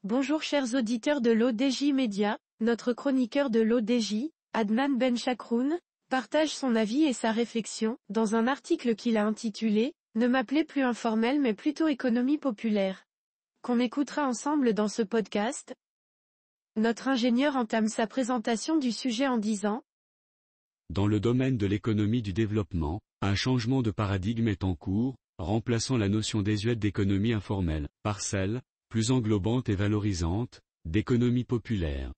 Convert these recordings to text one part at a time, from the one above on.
Bonjour chers auditeurs de l'ODJ Média, notre chroniqueur de l'ODJ, Adnan Benchakroun, partage son avis et sa réflexion, dans un article qu'il a intitulé « Ne m'appelez plus informel mais plutôt économie populaire », qu'on écoutera ensemble dans ce podcast. Notre ingénieur entame sa présentation du sujet en disant « Dans le domaine de l'économie du développement, un changement de paradigme est en cours, remplaçant la notion désuète d'économie informelle, par celle, plus englobante et valorisante, d'économie populaire.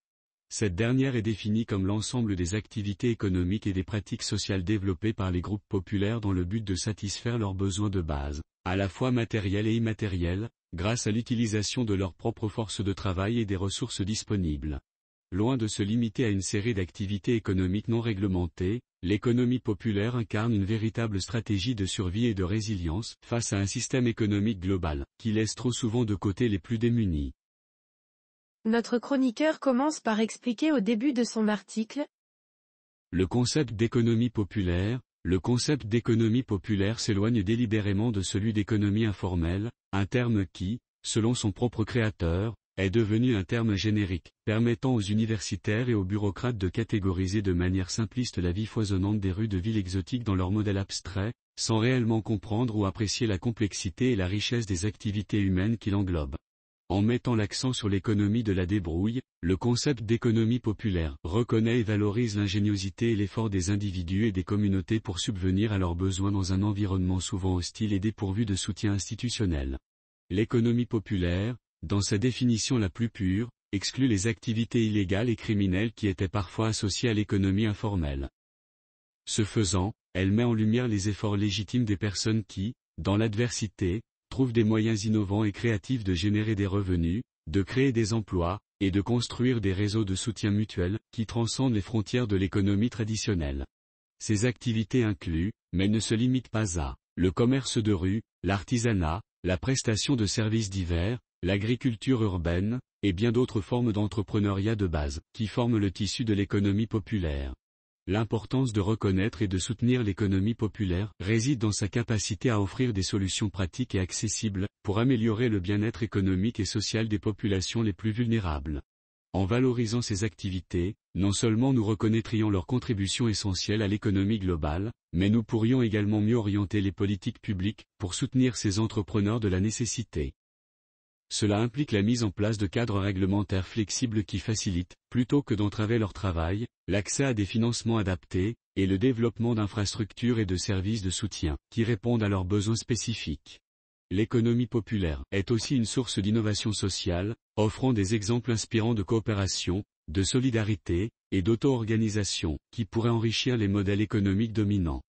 Cette dernière est définie comme l'ensemble des activités économiques et des pratiques sociales développées par les groupes populaires dans le but de satisfaire leurs besoins de base, à la fois matériels et immatériels, grâce à l'utilisation de leurs propres forces de travail et des ressources disponibles. Loin de se limiter à une série d'activités économiques non réglementées, l'économie populaire incarne une véritable stratégie de survie et de résilience face à un système économique global, qui laisse trop souvent de côté les plus démunis. » Notre chroniqueur commence par expliquer au début de son article Le concept d'économie populaire s'éloigne délibérément de celui d'économie informelle, un terme qui, selon son propre créateur, est devenu un terme générique, permettant aux universitaires et aux bureaucrates de catégoriser de manière simpliste la vie foisonnante des rues de villes exotiques dans leur modèle abstrait, sans réellement comprendre ou apprécier la complexité et la richesse des activités humaines qui l'englobent. En mettant l'accent sur l'économie de la débrouille, le concept d'économie populaire reconnaît et valorise l'ingéniosité et l'effort des individus et des communautés pour subvenir à leurs besoins dans un environnement souvent hostile et dépourvu de soutien institutionnel. L'économie populaire, dans sa définition la plus pure, exclut les activités illégales et criminelles qui étaient parfois associées à l'économie informelle. Ce faisant, elle met en lumière les efforts légitimes des personnes qui, dans l'adversité, trouvent des moyens innovants et créatifs de générer des revenus, de créer des emplois, et de construire des réseaux de soutien mutuel, qui transcendent les frontières de l'économie traditionnelle. Ces activités incluent, mais ne se limitent pas à, le commerce de rue, l'artisanat, la prestation de services divers, l'agriculture urbaine, et bien d'autres formes d'entrepreneuriat de base, qui forment le tissu de l'économie populaire. L'importance de reconnaître et de soutenir l'économie populaire réside dans sa capacité à offrir des solutions pratiques et accessibles, pour améliorer le bien-être économique et social des populations les plus vulnérables. En valorisant ces activités, non seulement nous reconnaîtrions leur contribution essentielle à l'économie globale, mais nous pourrions également mieux orienter les politiques publiques, pour soutenir ces entrepreneurs de la nécessité. Cela implique la mise en place de cadres réglementaires flexibles qui facilitent, plutôt que d'entraver leur travail, l'accès à des financements adaptés, et le développement d'infrastructures et de services de soutien, qui répondent à leurs besoins spécifiques. L'économie populaire est aussi une source d'innovation sociale, offrant des exemples inspirants de coopération, de solidarité, et d'auto-organisation, qui pourraient enrichir les modèles économiques dominants.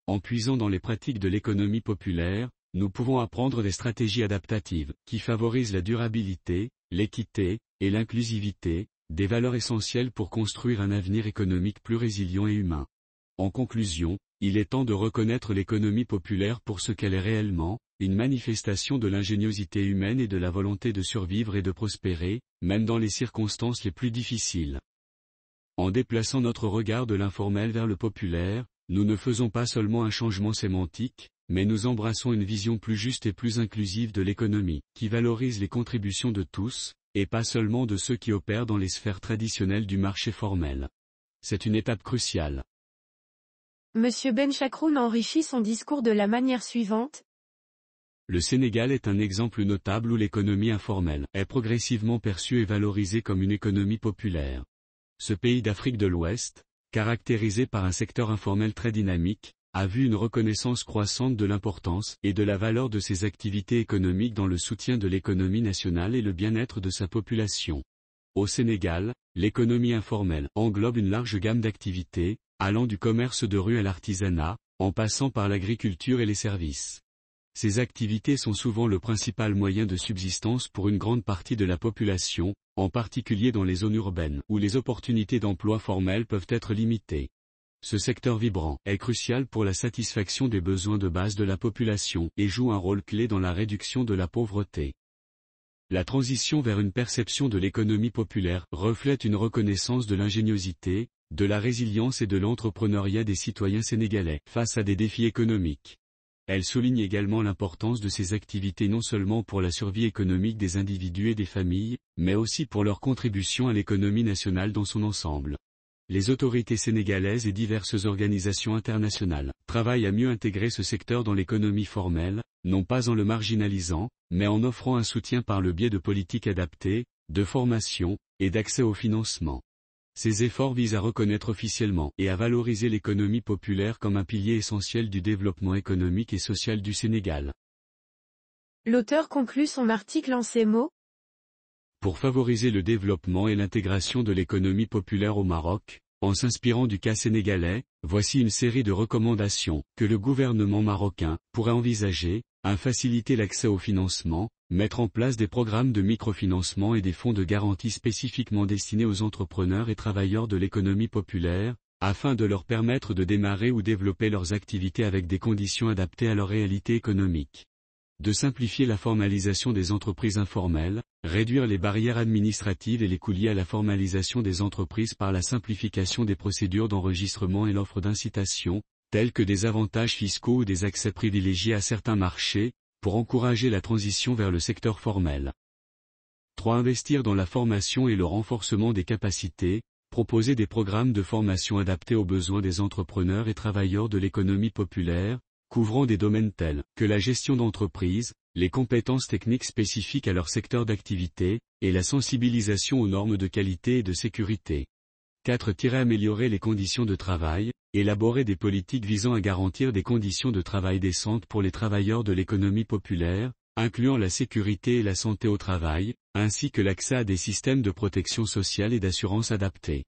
En puisant dans les pratiques de l'économie populaire, nous pouvons apprendre des stratégies adaptatives, qui favorisent la durabilité, l'équité, et l'inclusivité, des valeurs essentielles pour construire un avenir économique plus résilient et humain. En conclusion, il est temps de reconnaître l'économie populaire pour ce qu'elle est réellement, une manifestation de l'ingéniosité humaine et de la volonté de survivre et de prospérer, même dans les circonstances les plus difficiles. En déplaçant notre regard de l'informel vers le populaire, nous ne faisons pas seulement un changement sémantique, mais nous embrassons une vision plus juste et plus inclusive de l'économie, qui valorise les contributions de tous, et pas seulement de ceux qui opèrent dans les sphères traditionnelles du marché formel. C'est une étape cruciale. Monsieur Benchakroun enrichit son discours de la manière suivante. Le Sénégal est un exemple notable où l'économie informelle est progressivement perçue et valorisée comme une économie populaire. Ce pays d'Afrique de l'Ouest, caractérisé par un secteur informel très dynamique, a vu une reconnaissance croissante de l'importance et de la valeur de ses activités économiques dans le soutien de l'économie nationale et le bien-être de sa population. Au Sénégal, l'économie informelle englobe une large gamme d'activités, allant du commerce de rue à l'artisanat, en passant par l'agriculture et les services. Ces activités sont souvent le principal moyen de subsistance pour une grande partie de la population, en particulier dans les zones urbaines, où les opportunités d'emploi formels peuvent être limitées. Ce secteur vibrant est crucial pour la satisfaction des besoins de base de la population et joue un rôle clé dans la réduction de la pauvreté. La transition vers une perception de l'économie populaire reflète une reconnaissance de l'ingéniosité, de la résilience et de l'entrepreneuriat des citoyens sénégalais face à des défis économiques. Elle souligne également l'importance de ces activités non seulement pour la survie économique des individus et des familles, mais aussi pour leur contribution à l'économie nationale dans son ensemble. Les autorités sénégalaises et diverses organisations internationales travaillent à mieux intégrer ce secteur dans l'économie formelle, non pas en le marginalisant, mais en offrant un soutien par le biais de politiques adaptées, de formation, et d'accès au financement. Ces efforts visent à reconnaître officiellement et à valoriser l'économie populaire comme un pilier essentiel du développement économique et social du Sénégal. L'auteur conclut son article en ces mots. Pour favoriser le développement et l'intégration de l'économie populaire au Maroc, en s'inspirant du cas sénégalais, voici une série de recommandations que le gouvernement marocain pourrait envisager, faciliter l'accès au financement, mettre en place des programmes de microfinancement et des fonds de garantie spécifiquement destinés aux entrepreneurs et travailleurs de l'économie populaire, afin de leur permettre de démarrer ou développer leurs activités avec des conditions adaptées à leur réalité économique. De simplifier la formalisation des entreprises informelles, réduire les barrières administratives et les coûts liés à la formalisation des entreprises par la simplification des procédures d'enregistrement et l'offre d'incitation, tels que des avantages fiscaux ou des accès privilégiés à certains marchés, pour encourager la transition vers le secteur formel. 3. Investir dans la formation et le renforcement des capacités, proposer des programmes de formation adaptés aux besoins des entrepreneurs et travailleurs de l'économie populaire, couvrant des domaines tels que la gestion d'entreprise, les compétences techniques spécifiques à leur secteur d'activité, et la sensibilisation aux normes de qualité et de sécurité. 4. Améliorer les conditions de travail, élaborer des politiques visant à garantir des conditions de travail décentes pour les travailleurs de l'économie populaire, incluant la sécurité et la santé au travail, ainsi que l'accès à des systèmes de protection sociale et d'assurance adaptés.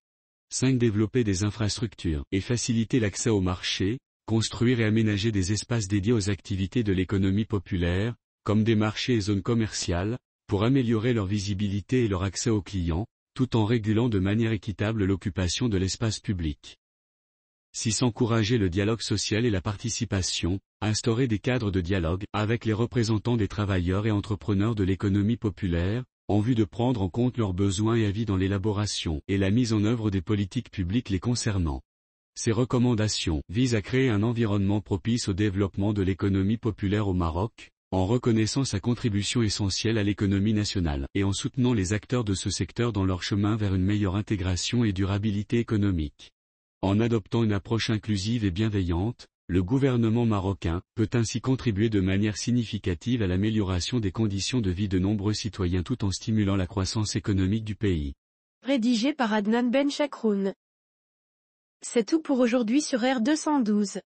5. Développer des infrastructures et faciliter l'accès au marché, construire et aménager des espaces dédiés aux activités de l'économie populaire, comme des marchés et zones commerciales, pour améliorer leur visibilité et leur accès aux clients, tout en régulant de manière équitable l'occupation de l'espace public. 6. Encourager le dialogue social et la participation, instaurer des cadres de dialogue avec les représentants des travailleurs et entrepreneurs de l'économie populaire, en vue de prendre en compte leurs besoins et avis dans l'élaboration et la mise en œuvre des politiques publiques les concernant. Ces recommandations visent à créer un environnement propice au développement de l'économie populaire au Maroc, en reconnaissant sa contribution essentielle à l'économie nationale et en soutenant les acteurs de ce secteur dans leur chemin vers une meilleure intégration et durabilité économique. En adoptant une approche inclusive et bienveillante, le gouvernement marocain peut ainsi contribuer de manière significative à l'amélioration des conditions de vie de nombreux citoyens tout en stimulant la croissance économique du pays. Rédigé par Adnan Benchakroun. C'est tout pour aujourd'hui sur R212.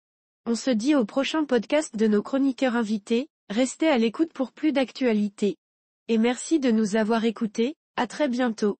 On se dit au prochain podcast de nos chroniqueurs invités, restez à l'écoute pour plus d'actualités. Et merci de nous avoir écoutés, à très bientôt.